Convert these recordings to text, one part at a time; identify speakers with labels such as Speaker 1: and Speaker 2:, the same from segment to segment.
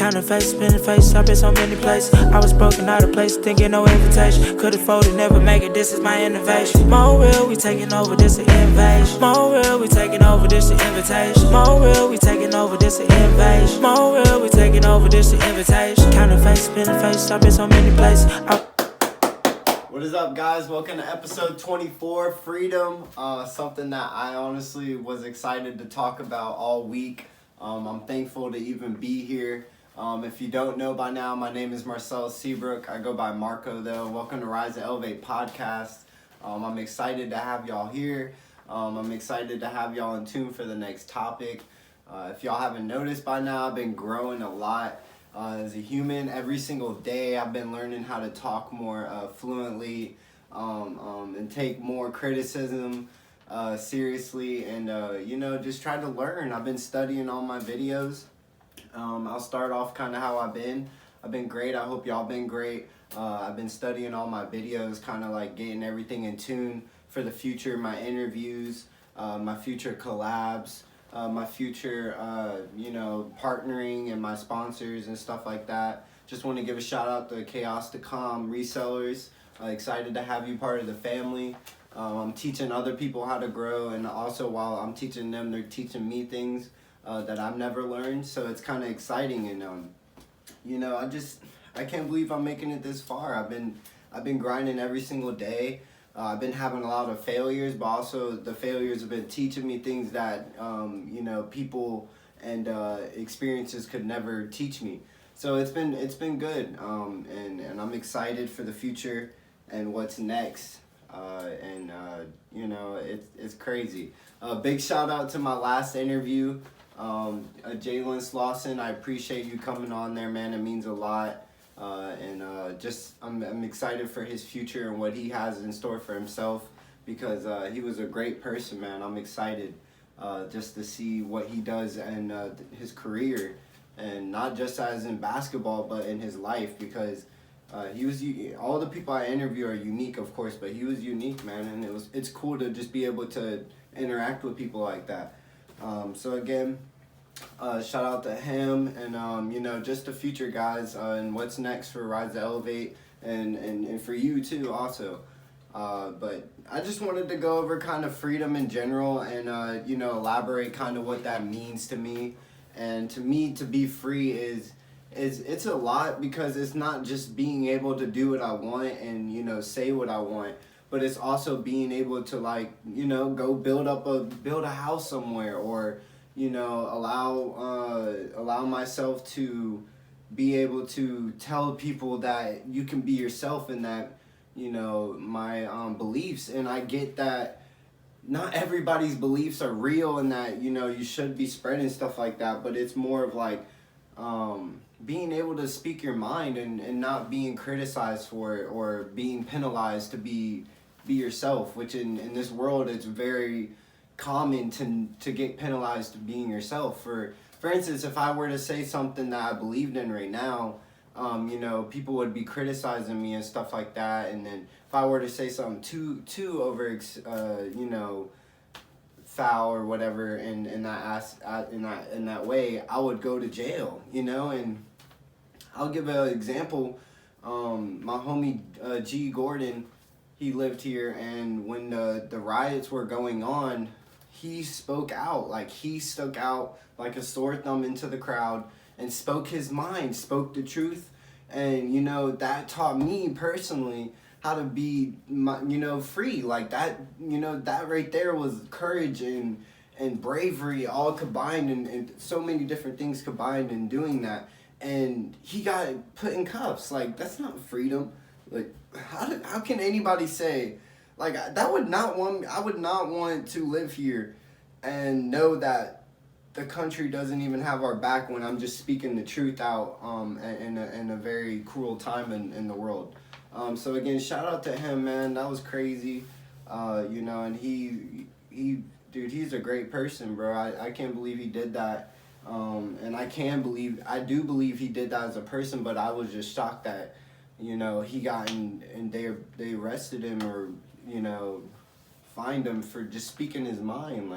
Speaker 1: Counting face, spinning face, I've been so many places. I was broken out of place, thinking no invitation. Could've folded, never make it, this is my innovation. More real, we taking over, this an invasion. More real, we taking over, this an invitation. More real, we taking over, this an invasion. More real, we taking over, this an invitation. Counting face, spinning face, I've been so many places.
Speaker 2: What is up, guys? Welcome to episode 24, Freedom. Something that I honestly was excited to talk about all week. I'm thankful to even be here. If you don't know by now, my name is Marcel Seabrook. I go by Marco, though. Welcome to Rise to Elevate podcast. I'm excited to have y'all here. I'm excited to have y'all in tune for the next topic. If y'all haven't noticed by now, I've been growing a lot. As a human, every single day I've been learning how to talk more fluently and take more criticism seriously and just try to learn. I've been studying all my videos. I'll start off kind of how I've been great. I hope y'all been great. I've been studying all my videos, kind of like getting everything in tune for the future, my interviews, my future collabs, my future, partnering and my sponsors and stuff like that. Just want to give a shout out to QOTW resellers. Excited to have you part of the family. I'm teaching other people how to grow, and also while I'm teaching them, they're teaching me things that I've never learned. So it's kind of exciting, and I can't believe I'm making it this far. I've been grinding every single day. I've been having a lot of failures, but also the failures have been teaching me things that, people and experiences could never teach me. So it's been good, and I'm excited for the future and what's next. It's crazy. Big shout out to my last interview, Jalen Slauson. I appreciate you coming on there, man. It means a lot. I'm excited for his future and what he has in store for himself, because he was a great person, man. I'm excited just to see what he does and his career, and not just as in basketball, but in his life, because all the people I interview are unique, of course, but he was unique, man, and it's cool to just be able to interact with people like that. So again, shout out to him, and just the future, guys, and what's next for Rise to Elevate, and for you too also. But I just wanted to go over kind of freedom in general, and elaborate kind of what that means to me. And to me, to be free is it's a lot, because it's not just being able to do what I want and say what I want, but it's also being able to go build a house somewhere, or allow myself to be able to tell people that you can be yourself, and that my beliefs, and I get that not everybody's beliefs are real, and that you should be spreading stuff like that, but it's more of being able to speak your mind and not being criticized for it or being penalized to be yourself, which in this world it's very common to get penalized to being yourself. For instance, if I were to say something that I believed in right now, people would be criticizing me and stuff like that, and then if I were to say something too over foul or whatever in that way, I would go to jail, and I'll give an example. My homie G Gordon, he lived here, and when the riots were going on, he spoke out. He stuck out like a sore thumb into the crowd and spoke his mind, spoke the truth. And, that taught me personally how to be, free. That right there was courage and bravery all combined, and so many different things combined in doing that. And he got put in cuffs. That's not freedom. How can anybody say, I would not want to live here and know that the country doesn't even have our back when I'm just speaking the truth out in a very cruel time in the world. So again, shout out to him, man. That was crazy. And he's a great person, bro. I can't believe he did that. And I do believe he did that as a person, but I was just shocked that he got and they arrested him, or fined him for just speaking his mind.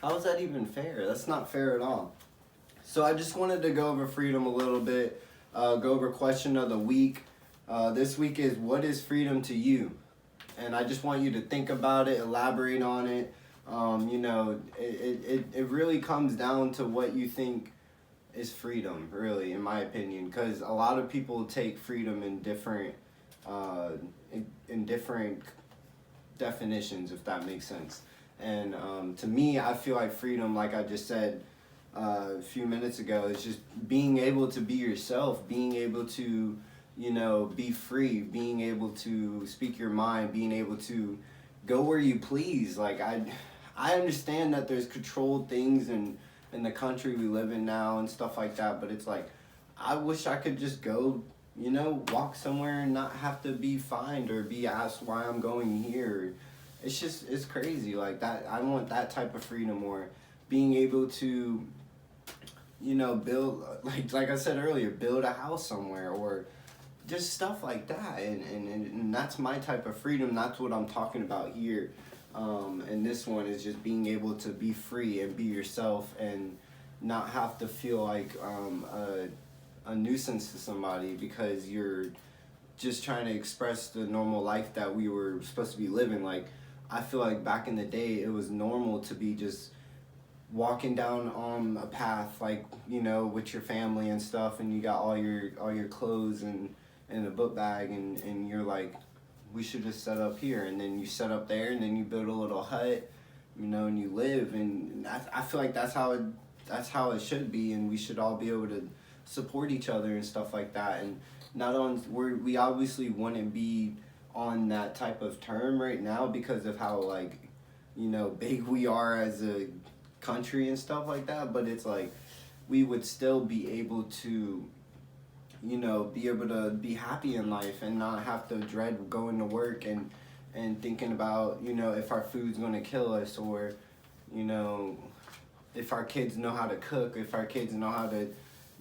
Speaker 2: How is that even fair? That's not fair at all. So I just wanted to go over freedom a little bit, go over question of the week. This week is, what is freedom to you? And I just want you to think about it, elaborate on it. You know, it really comes down to what you think is freedom, really, in my opinion, because a lot of people take freedom in different in different definitions, if that makes sense. And to me, I feel like freedom, like I just said a few minutes ago, is just being able to be yourself, being able to, you know, be free, being able to speak your mind, being able to go where you please. Like I understand that there's controlled things in the country we live in now and stuff like that, but it's like, I wish I could just go, you know, walk somewhere and not have to be fined or be asked why I'm going here. It's just, it's crazy like that. I want that type of freedom, or being able to, you know, build, like I said earlier, build a house somewhere, or just stuff like that. And that's my type of freedom. That's what I'm talking about here. And this one is just being able to be free and be yourself and not have to feel like a nuisance to somebody because you're just trying to express the normal life that we were supposed to be living. Like, I feel like back in the day, it was normal to be just walking down a path, like, you know, with your family and stuff, and you got all your clothes and a book bag, and you're like, we should just set up here, and then you set up there, and then you build a little hut, you know, and you live. And I feel like that's how it should be, and we should all be able to support each other and stuff like that. And not on, we obviously wouldn't be on that type of term right now because of how, like, you know, big we are as a country and stuff like that, but it's like we would still be able to, you know, be able to be happy in life and not have to dread going to work and thinking about, you know, if our food's going to kill us, or, you know, if our kids know how to cook, if our kids know how to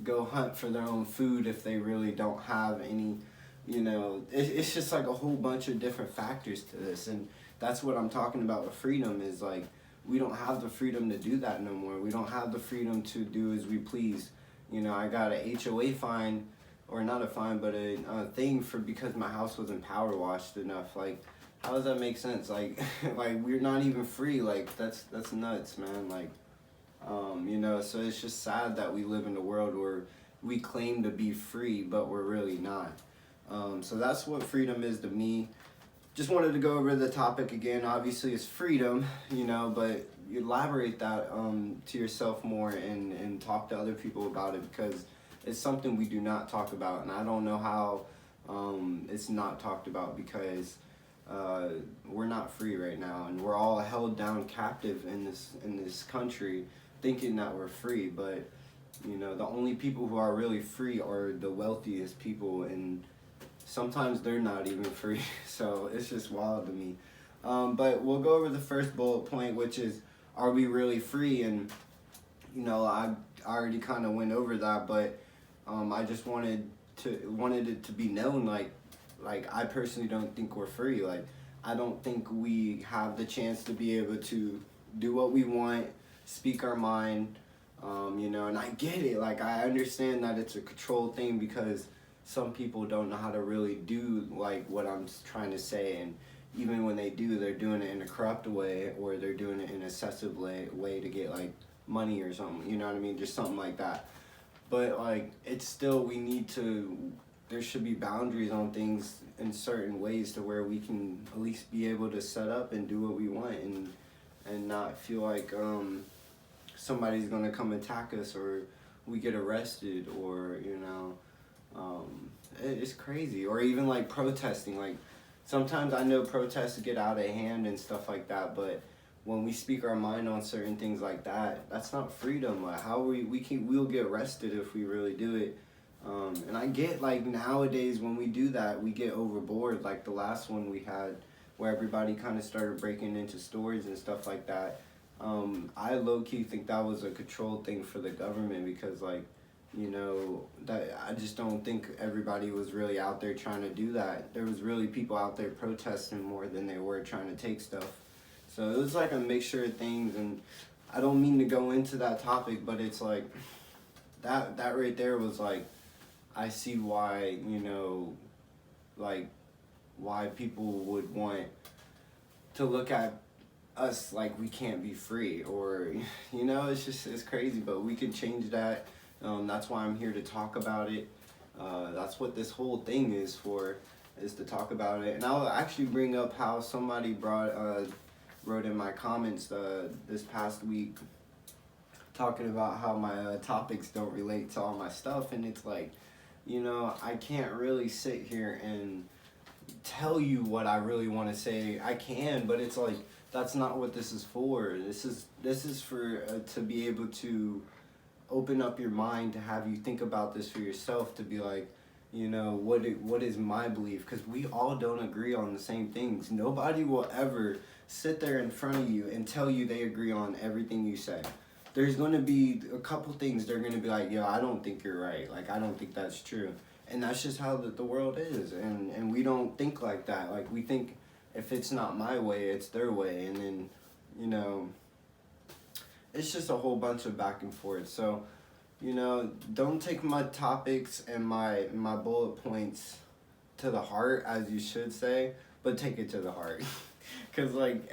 Speaker 2: go hunt for their own food, if they really don't have any, you know, it's just like a whole bunch of different factors to this. And that's what I'm talking about with freedom, is like, we don't have the freedom to do that no more. We don't have the freedom to do as we please. You know, I got a HOA fine, or not a fine, but a thing for, because my house wasn't power washed enough. Like, how does that make sense? Like, like, we're not even free. Like, that's nuts, man. Like, you know, so it's just sad that we live in a world where we claim to be free, but we're really not. So that's what freedom is to me. Just wanted to go over the topic again. Obviously, it's freedom, you know, but you elaborate that to yourself more and talk to other people about it, because it's something we do not talk about. And I don't know how it's not talked about, because we're not free right now, and we're all held down captive in this country, thinking that we're free. But, you know, the only people who are really free are the wealthiest people, and sometimes they're not even free. So it's just wild to me. But we'll go over the first bullet point, which is, are we really free? And, you know, I already kind of went over that, but I just wanted it to be known, like I personally don't think we're free. Like, I don't think we have the chance to be able to do what we want, speak our mind, you know. And I get it. Like, I understand that it's a controlled thing, because some people don't know how to really do, like, what I'm trying to say. And even when they do, they're doing it in a corrupt way, or they're doing it in an excessive way to get, like, money or something, you know what I mean? Just something like that. But, like, it's still, there should be boundaries on things in certain ways, to where we can at least be able to set up and do what we want, and not feel like somebody's gonna come attack us, or we get arrested, or, you know, it's crazy. Or even, like, protesting. Like, sometimes I know protests get out of hand and stuff like that, but when we speak our mind on certain things like that, that's not freedom. Like, how we'll get arrested if we really do it. And I get, like, nowadays when we do that, we get overboard. Like the last one we had, where everybody kind of started breaking into stores and stuff like that. I low-key think that was a controlled thing for the government, because, like, you know, that I just don't think everybody was really out there trying to do that. There was really people out there protesting more than they were trying to take stuff. So it was like a mixture of things, and I don't mean to go into that topic, but it's like, that right there was like, I see why, you know, like why people would want to look at us like we can't be free, or you know, it's crazy, but we can change that. That's why I'm here to talk about it. That's what this whole thing is for, is to talk about it. And I'll actually bring up how somebody wrote in my comments this past week, talking about how my topics don't relate to all my stuff, and it's like, you know, I can't really sit here and tell you what I really want to say. I can, but it's like, that's not what this is for. This is for to be able to open up your mind, to have you think about this for yourself, to be like, you know, what is my belief? Because we all don't agree on the same things. Nobody will ever sit there in front of you and tell you they agree on everything you say. There's going to be a couple things they're going to be like, yo, I don't think you're right. Like, I don't think that's true. And that's just how the world is. And we don't think like that. Like, we think if it's not my way, it's their way. And then, you know, it's just a whole bunch of back and forth. So, you know, don't take my topics and my bullet points to the heart, as you should say, but take it to the heart. Because, like,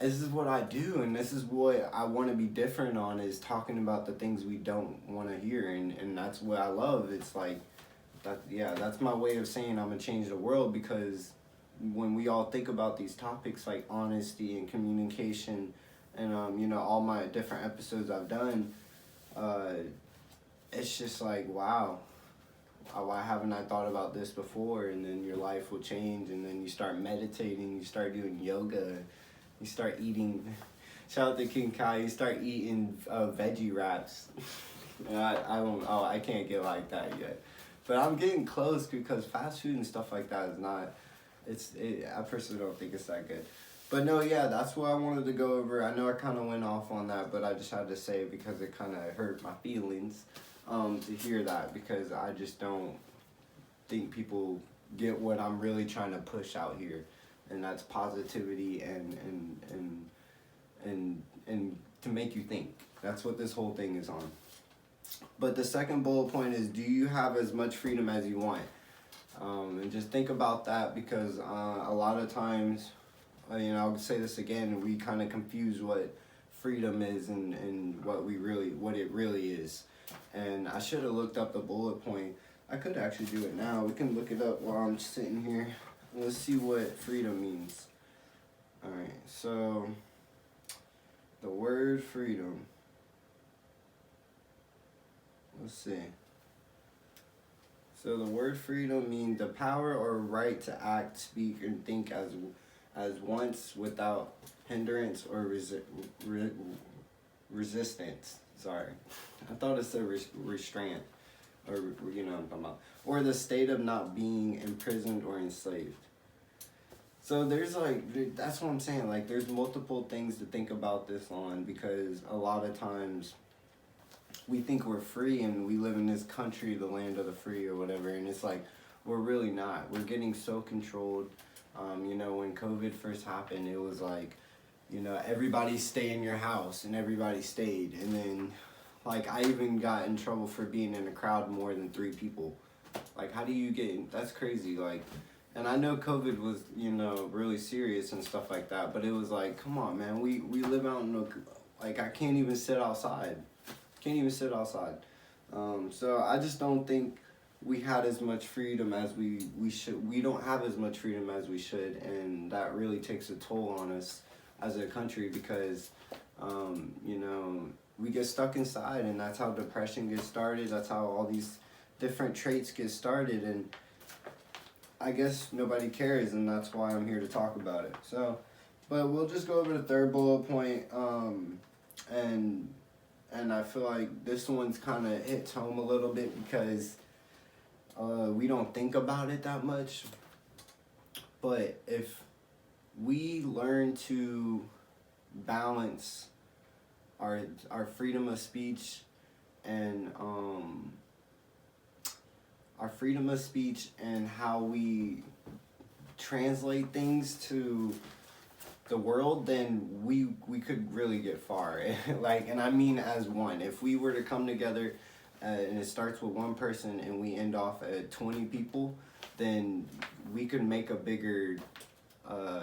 Speaker 2: this is what I do, and this is what I want to be different on, is talking about the things we don't want to hear, and that's what I love. It's like, that's my way of saying I'm going to change the world, because when we all think about these topics like honesty and communication and, you know, all my different episodes I've done, it's just like, wow, why haven't I thought about this before? And then your life will change, and then you start meditating, you start doing yoga, you start eating, shout out to King Kai, you start eating veggie wraps. I can't get like that yet. But I'm getting close, because fast food and stuff like that is not, I personally don't think it's that good. But no, yeah, that's what I wanted to go over. I know I kind of went off on that, but I just had to say it because it kind of hurt my feelings to hear that, because I just don't think people get what I'm really trying to push out here. And that's positivity and to make you think. That's what this whole thing is on. But the second bullet point is, do you have as much freedom as you want? And just think about that, because a lot of times, you know, I'll say this again, we kind of confuse what freedom is and what it really is. And I should have looked up the bullet point. I could actually do it now. We can look it up while I'm sitting here. Let's see what freedom means. Alright, so the word freedom. Let's see. So the word freedom means the power or right to act, speak, and think as once without hindrance or resistance. Sorry. I thought it said restraint. Or, you know what I'm talking about. Or the state of not being imprisoned or enslaved. So there's like, that's what I'm saying, like there's multiple things to think about this on, because a lot of times we think we're free and we live in this country, the land of the free or whatever, and it's like, we're really not. We're getting so controlled. You know, when COVID first happened, it was like, you know, everybody stay in your house, and everybody stayed. And then, like, I even got in trouble for being in a crowd more than 3 people. Like, how do you get in? That's crazy. Like, and I know COVID was, you know, really serious and stuff like that, but it was like, come on, man, we live out in like, I can't even sit outside. Can't even sit outside. So I just don't think we had as much freedom as we should. We don't have as much freedom as we should, and that really takes a toll on us as a country, because, you know, we get stuck inside, and that's how depression gets started. That's how all these different traits get started, and I guess nobody cares, and that's why I'm here to talk about it. So, but we'll just go over the third bullet point, and I feel like this one's kind of hits home a little bit, because we don't think about it that much. But if we learn to balance our freedom of speech and how we translate things to the world, then we could really get far. Like, and I mean as one. If we were to come together, and it starts with one person and we end off at 20 people, then we could make a bigger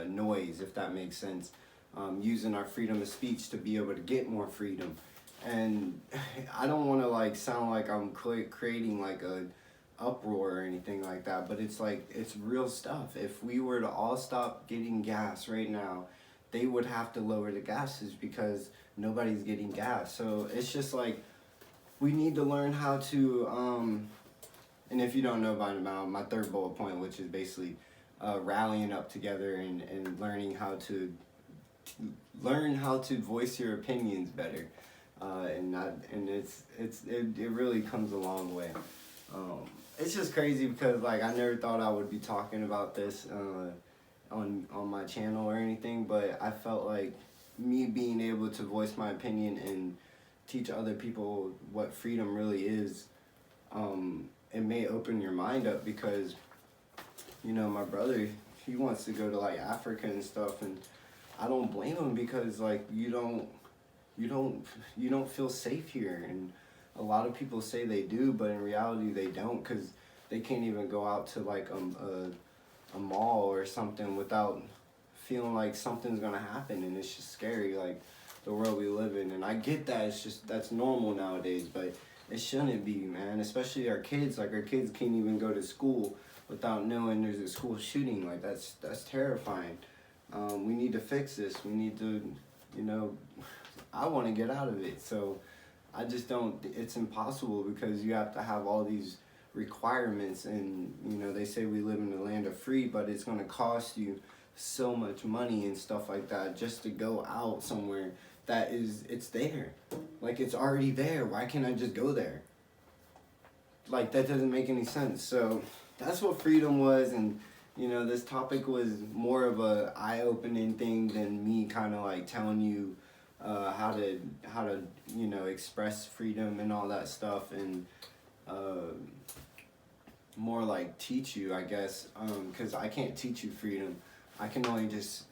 Speaker 2: noise, if that makes sense. Using our freedom of speech to be able to get more freedom. And I don't want to like sound like I'm creating like a uproar or anything like that, but it's like, it's real stuff. If we were to all stop getting gas right now, they would have to lower the gases because nobody's getting gas. So it's just like, we need to learn how to and if you don't know by now, my third bullet point, which is basically rallying up together and learning how to voice your opinions better, and it really comes a long way. It's just crazy because like I never thought I would be talking about this on my channel or anything, but I felt like me being able to voice my opinion and teach other people what freedom really is, it may open your mind up because, you know, my brother, he wants to go to like Africa and stuff, and I don't blame him because like you don't feel safe here, and a lot of people say they do, but in reality they don't, because they can't even go out to like a mall or something without feeling like something's gonna happen, and it's just scary, like the world we live in. And I get that, it's just, that's normal nowadays, but it shouldn't be, man. Especially our kids, like our kids can't even go to school without knowing there's a school shooting. Like that's terrifying. We need to fix this. We need to, you know, I want to get out of it. So I just don't, it's impossible because you have to have all these requirements, and you know, they say we live in the land of free, but it's going to cost you so much money and stuff like that just to go out somewhere that is, it's there. Like it's already there. Why can't I just go there? Like that doesn't make any sense. So that's what freedom was. And you know, this topic was more of a eye-opening thing than me kind of like telling you how to you know, express freedom and all that stuff, and more like teach you, I guess, because I can't teach you freedom. I can only just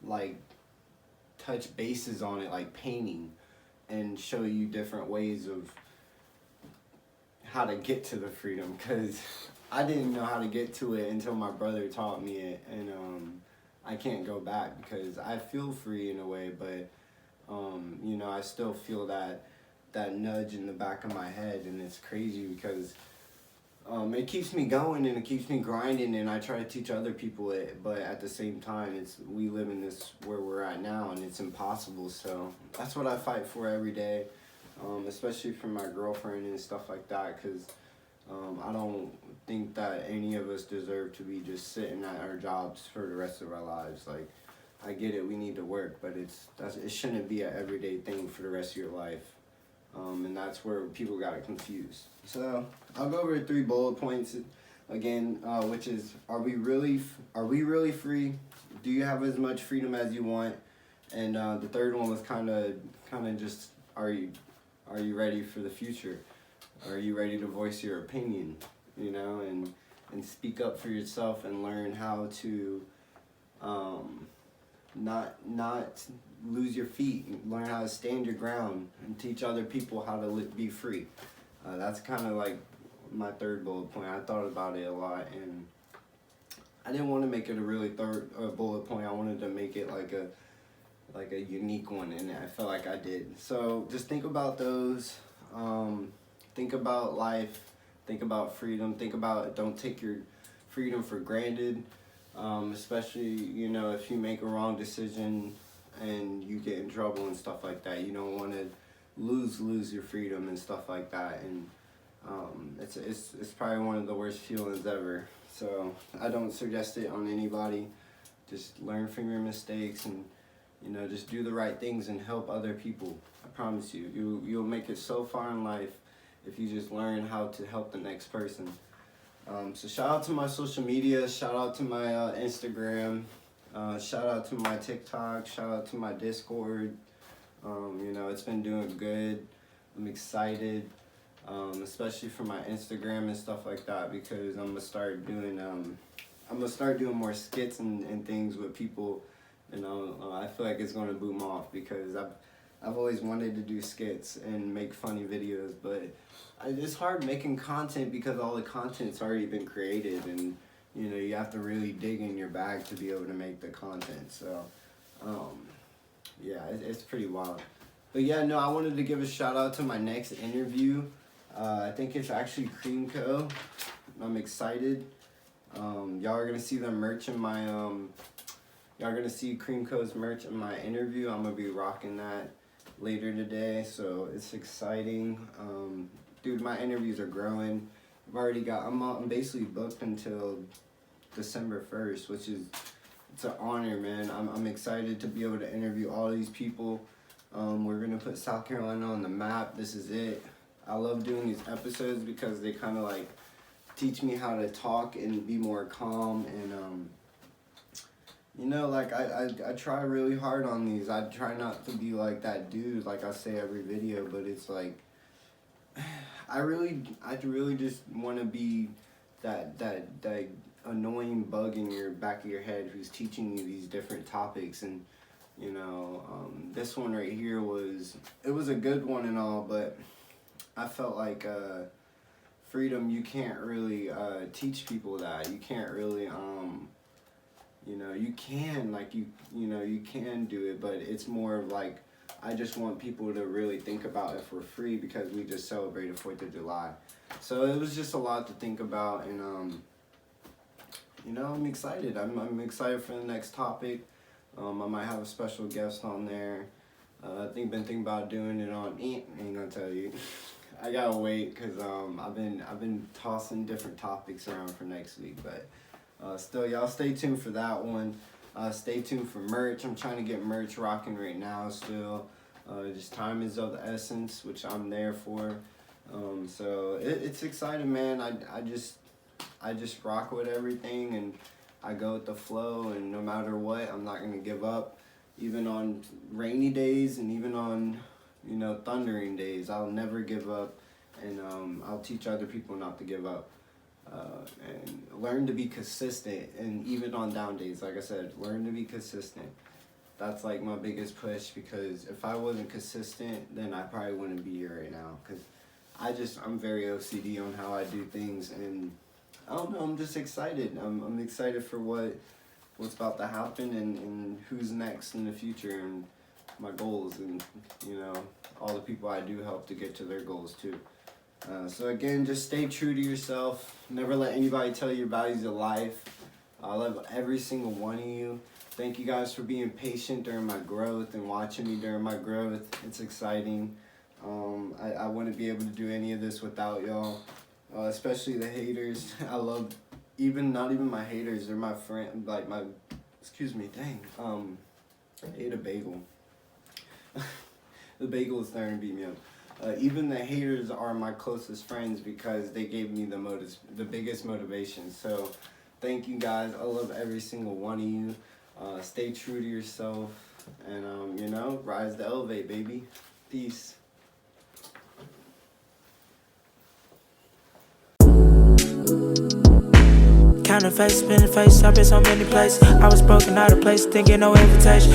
Speaker 2: like touch bases on it, like painting, and show you different ways of how to get to the freedom, because I didn't know how to get to it until my brother taught me it, and I can't go back because I feel free in a way, but you know, I still feel that nudge in the back of my head, and it's crazy because it keeps me going and it keeps me grinding, and I try to teach other people it, but at the same time, we live in this where we're at now, and it's impossible. So that's what I fight for every day, especially for my girlfriend and stuff like that, because I don't think that any of us deserve to be just sitting at our jobs for the rest of our lives. Like, I get it, we need to work, but it shouldn't be an everyday thing for the rest of your life. And that's where people got it confused. So I'll go over 3 bullet points again, which is, are we really free? Do you have as much freedom as you want? And the third one was kind of just, are you ready for the future? Are you ready to voice your opinion? You know, and speak up for yourself and learn how to not lose your feet, and learn how to stand your ground, and teach other people how to be free. That's kind of like my third bullet point. I thought about it a lot, and I didn't want to make it a really third bullet point. I wanted to make it like a unique one, and I felt like I did. So just think about those. Think about life. Think about freedom. Think about, don't take your freedom for granted. Especially, you know, if you make a wrong decision and you get in trouble and stuff like that, you don't want to lose your freedom and stuff like that. And it's probably one of the worst feelings ever. So I don't suggest it on anybody. Just learn from your mistakes, and you know, just do the right things and help other people. I promise you, you'll make it so far in life if you just learn how to help the next person. So shout out to my social media, shout out to my Instagram, shout out to my TikTok, shout out to my Discord. You know, it's been doing good. I'm excited, especially for my Instagram and stuff like that, because I'm gonna start doing more skits and things with people You know, I feel like it's gonna boom off because I've always wanted to do skits and make funny videos, but it's hard making content because all the content's already been created, and you know you have to really dig in your bag to be able to make the content. So, yeah, it's pretty wild. But yeah, no, I wanted to give a shout out to my next interview. I think it's actually Cream Co. I'm excited. Y'all are gonna see the merch in my y'all are gonna see Cream Co.'s merch in my interview. I'm gonna be rocking that later today, so it's exciting. Dude, my interviews are growing. I'm basically booked until December 1st, which is, it's an honor, man. I'm excited to be able to interview all these people. We're gonna put South Carolina on the map. This is it. I love doing these episodes because they kind of like teach me how to talk and be more calm, and you know, like I try really hard on these. I try not to be like that dude like I say every video, but it's like I really just want to be that annoying bug in your back of your head who's teaching you these different topics. And you know, this one right here it was a good one and all, but I felt like freedom, you can't really teach people that. You can't really you know, you can, like, you know, you can do it, but it's more of like, I just want people to really think about if we're free because we just celebrated 4th of July. So it was just a lot to think about, and you know, I'm excited. I'm excited for the next topic. I might have a special guest on there. Been thinking about doing it on, ain't gonna tell you. I gotta wait because I've been tossing different topics around for next week, but still, y'all stay tuned for that one. Stay tuned for merch. I'm trying to get merch rocking right now still. Just time is of the essence, which I'm there for. So it's exciting, man. I just rock with everything, and I go with the flow, and no matter what, I'm not gonna give up. Even on rainy days and even on, you know, thundering days, I'll never give up, and I'll teach other people not to give up. And learn to be consistent, and even on down days, like I said, learn to be consistent. That's like my biggest push, because if I wasn't consistent, then I probably wouldn't be here right now, because I'm very OCD on how I do things, and I don't know, I'm just excited. I'm excited for what's about to happen, and who's next in the future, and my goals, and you know, all the people I do help to get to their goals too. So again, just stay true to yourself. Never let anybody tell you your values of life. I love every single one of you. Thank you guys for being patient during my growth and watching me during my growth. It's exciting. I wouldn't be able to do any of this without y'all, especially the haters. I love, not even my haters, they're my friend, like my, excuse me, dang. I ate a bagel. The bagel is starting to beat me up. Even the haters are my closest friends because they gave me the biggest motivation. So thank you guys. I love every single one of you. Stay true to yourself, and you know, rise to elevate, baby. Peace.
Speaker 1: Counting face, spinning face, I've been so many places. I was broken out of place, thinking no invitation.